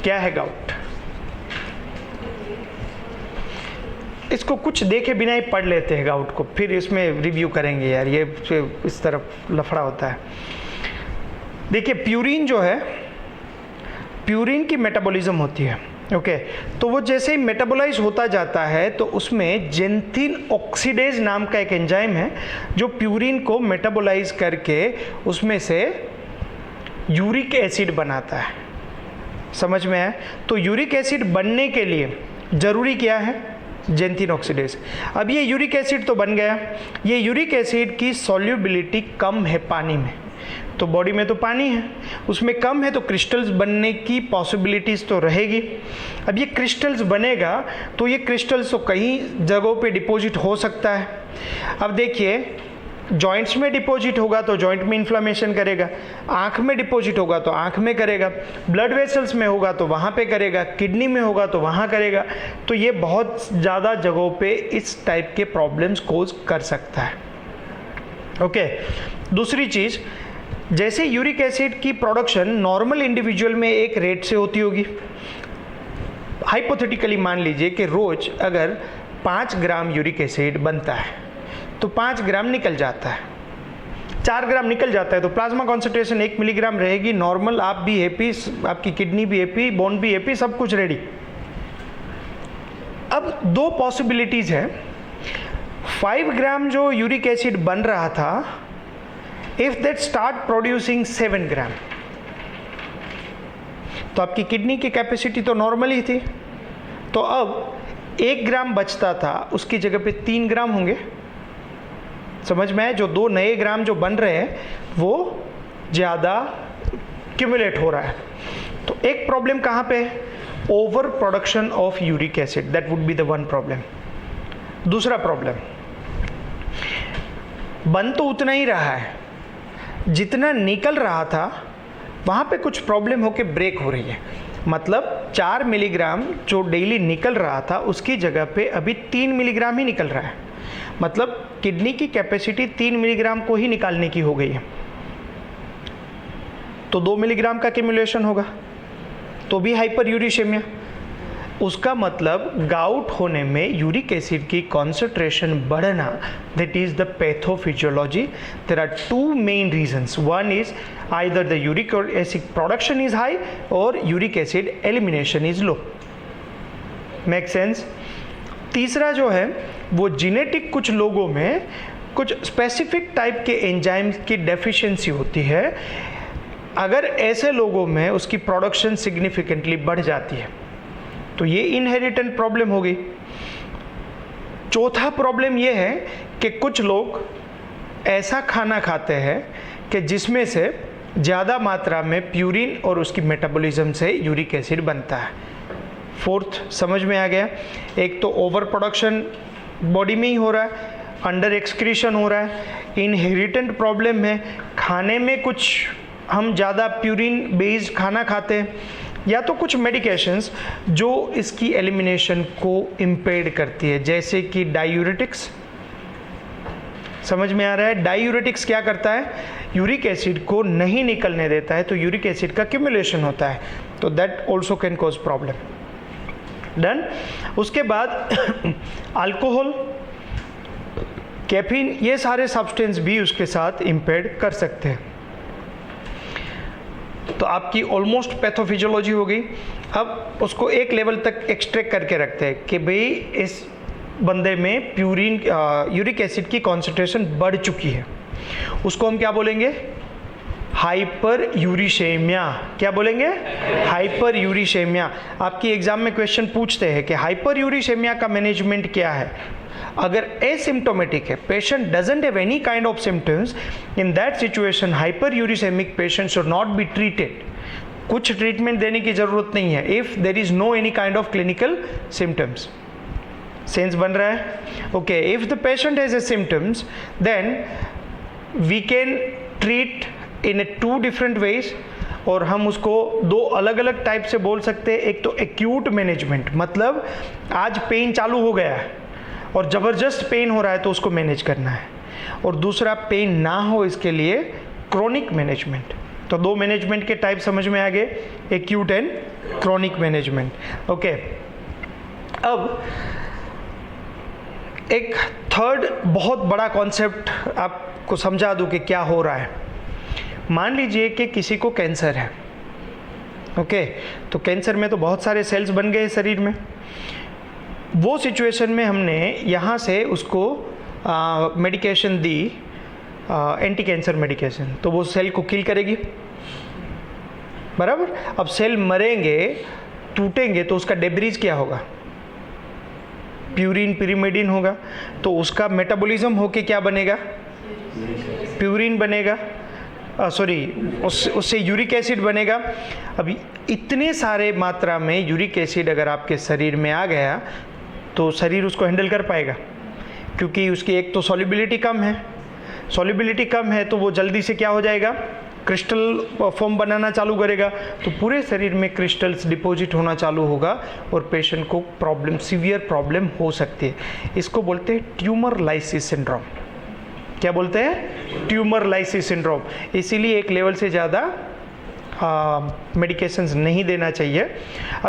क्या है गाउट? इसको कुछ देखे बिना ही पढ़ लेते हैं गाउट को, फिर इसमें रिव्यू करेंगे यार, ये इस तरफ लफड़ा होता है। देखिए प्यूरिन जो है, प्यूरिन की मेटाबॉलिज्म होती है, ओके तो वो जैसे ही मेटाबोलाइज होता जाता है तो उसमें जेंथिन ऑक्सीडेज नाम का एक एंजाइम है जो प्यूरिन को मेटाबोलाइज करके उसमें से यूरिक एसिड बनाता है। समझ में है? तो यूरिक एसिड बनने के लिए जरूरी क्या है? Xanthine oxidase. अब ये यूरिक एसिड तो बन गया, ये यूरिक एसिड की सॉल्युबिलिटी कम है पानी में, तो बॉडी में तो पानी है, उसमें कम है तो क्रिस्टल्स बनने की पॉसिबिलिटीज़ तो रहेगी। अब ये क्रिस्टल्स बनेगा तो ये क्रिस्टल्स तो कई जगहों पे डिपॉजिट हो सकता है। अब देखिए जॉइंट्स में डिपॉजिट होगा तो जॉइंट में इन्फ्लेमेशन करेगा, आँख में डिपॉजिट होगा तो आँख में करेगा, ब्लड वेसल्स में होगा तो वहाँ पे करेगा, किडनी में होगा तो वहाँ करेगा। तो ये बहुत ज़्यादा जगहों पे इस टाइप के प्रॉब्लम्स कोज कर सकता है। ओके दूसरी चीज़, जैसे यूरिक एसिड की प्रोडक्शन नॉर्मल इंडिविजुअल में एक रेट से होती होगी, हाइपोथेटिकली मान लीजिए कि रोज अगर 5 ग्राम यूरिक एसिड बनता है तो 5 ग्राम निकल जाता है, 4 ग्राम निकल जाता है तो प्लाज्मा कॉन्सेंट्रेशन 1 मिलीग्राम रहेगी नॉर्मल, आप भी हैप्पी, आपकी किडनी भी हैप्पी, बोन भी हैप्पी, सब कुछ रेडी। अब 2 पॉसिबिलिटीज है, 5 ग्राम जो यूरिक एसिड बन रहा था, इफ दैट स्टार्ट प्रोड्यूसिंग 7 ग्राम, तो आपकी किडनी की कैपेसिटी तो नॉर्मल ही थी, तो अब 1 ग्राम बचता था उसकी जगह पे 3 ग्राम होंगे। समझ में है? जो 2 नए ग्राम जो बन रहे हैं वो ज़्यादा क्यूमुलेट हो रहा है। तो एक प्रॉब्लम कहाँ पे है? Over production of uric acid, that would be the one problem. दूसरा प्रॉब्लम, बन तो उतना ही रहा है जितना निकल रहा था, वहाँ पे कुछ प्रॉब्लम होके ब्रेक हो रही है, मतलब 4 मिलीग्राम जो डेली निकल रहा था उसकी जगह पे अभी 3 मिलीग्राम ही निकल रहा है, मतलब किडनी की कैपेसिटी 3 मिलीग्राम को ही निकालने की हो गई है। तो 2 मिलीग्राम का एक्यूमुलेशन होगा तो भी हाइपर यूरिशेमिया। उसका मतलब गाउट होने में यूरिक एसिड की कॉन्सेंट्रेशन बढ़ना, that is the pathophysiology. There are 2 main reasons, one is either the uric acid production is high और uric acid elimination is low. Make sense? तीसरा जो है वो जेनेटिक, कुछ लोगों में कुछ स्पेसिफिक टाइप के एंजाइम्स की डेफिशिएंसी होती है, अगर ऐसे लोगों में उसकी प्रोडक्शन सिग्निफिकेंटली बढ़ जाती है तो ये इनहेरिटेंट प्रॉब्लम होगी। चौथा प्रॉब्लम ये है कि कुछ लोग ऐसा खाना खाते हैं कि जिसमें से ज़्यादा मात्रा में प्यूरिन और उसकी मेटाबॉलिज्म से यूरिक एसिड बनता है। फोर्थ समझ में आ गया? एक तो ओवर प्रोडक्शन बॉडी में ही हो रहा है, अंडर एक्सक्रीशन हो रहा है, इनहेरिटेंट प्रॉब्लम है, खाने में कुछ हम ज़्यादा प्यूरिन बेस्ड खाना खाते हैं, या तो कुछ मेडिकेशंस जो इसकी एलिमिनेशन को इम्पेड करती है, जैसे कि डायूरेटिक्स। समझ में आ रहा है? डायूरेटिक्स क्या करता है? यूरिक एसिड को नहीं निकलने देता है, तो यूरिक एसिड का एक्यूमुलेशन होता है, तो that also can cause problem. Done. उसके बाद अल्कोहल, कैफीन, ये सारे सब्सटेंस भी उसके साथ इम्पेड कर सकते हैं। तो आपकी ऑलमोस्ट पैथोफिजियोलॉजी हो गई। अब उसको एक लेवल तक एक्सट्रैक्ट करके रखते हैं कि भाई इस बंदे में प्यूरिन यूरिक एसिड की कॉन्सेंट्रेशन बढ़ चुकी है, उसको हम क्या बोलेंगे? हाइपर यूरिशेमिया। क्या बोलेंगे? हाइपर यूरिशेमिया। आपकी एग्जाम में क्वेश्चन पूछते हैं कि हाइपर यूरिशेमिया का मैनेजमेंट क्या है। अगर एसिम्टोमेटिक है, patient doesn't have any kind of symptoms, in that situation hyperuricemic patient should not be treated. कुछ ट्रीटमेंट देने की जरूरत नहीं है if there is no any kind of clinical symptoms. Sense बन रहा है? Okay, if the patient has a symptoms then we can treat in 2 different ways, और हम उसको 2 अलग अलग टाइप से बोल सकते हैं। एक तो एक्यूट मैनेजमेंट, मतलब आज पेन चालू हो गया है और ज़बरदस्त पेन हो रहा है तो उसको मैनेज करना है, और दूसरा पेन ना हो इसके लिए क्रोनिक मैनेजमेंट। तो 2 मैनेजमेंट के टाइप समझ में आ गए, acute and chronic management. Okay, अब एक थर्ड बहुत बड़ा कॉन्सेप्ट आपको समझा दूं कि क्या हो रहा है। मान लीजिए कि किसी को कैंसर है। ओके, तो कैंसर में तो बहुत सारे सेल्स बन गए शरीर में। वो सिचुएशन में हमने यहाँ से उसको मेडिकेशन दी, एंटी कैंसर मेडिकेशन, तो वो सेल को किल करेगी, बराबर। अब सेल मरेंगे, टूटेंगे, तो उसका डेब्रीज क्या होगा? प्यूरिन, पिरिमिडिन होगा। तो उसका मेटाबॉलिज्म होके क्या बनेगा? प्यूरिन बनेगा, सॉरी, उससे यूरिक एसिड बनेगा। अब इतने सारे मात्रा में यूरिक एसिड अगर आपके शरीर में आ गया तो शरीर उसको हैंडल कर पाएगा, क्योंकि उसकी एक तो सॉल्युबिलिटी कम है। सॉल्युबिलिटी कम है तो वो जल्दी से क्या हो जाएगा? क्रिस्टल फॉर्म बनाना चालू करेगा, तो पूरे शरीर में क्रिस्टल्स डिपॉजिट होना चालू होगा और पेशेंट को प्रॉब्लम, सीवियर प्रॉब्लम हो सकती है। इसको बोलते हैं ट्यूमर लाइसिस सिंड्रोम। क्या बोलते हैं? Tumour lysis syndrome. इसीलिए एक लेवल से ज़्यादा मेडिकेशंस नहीं देना चाहिए।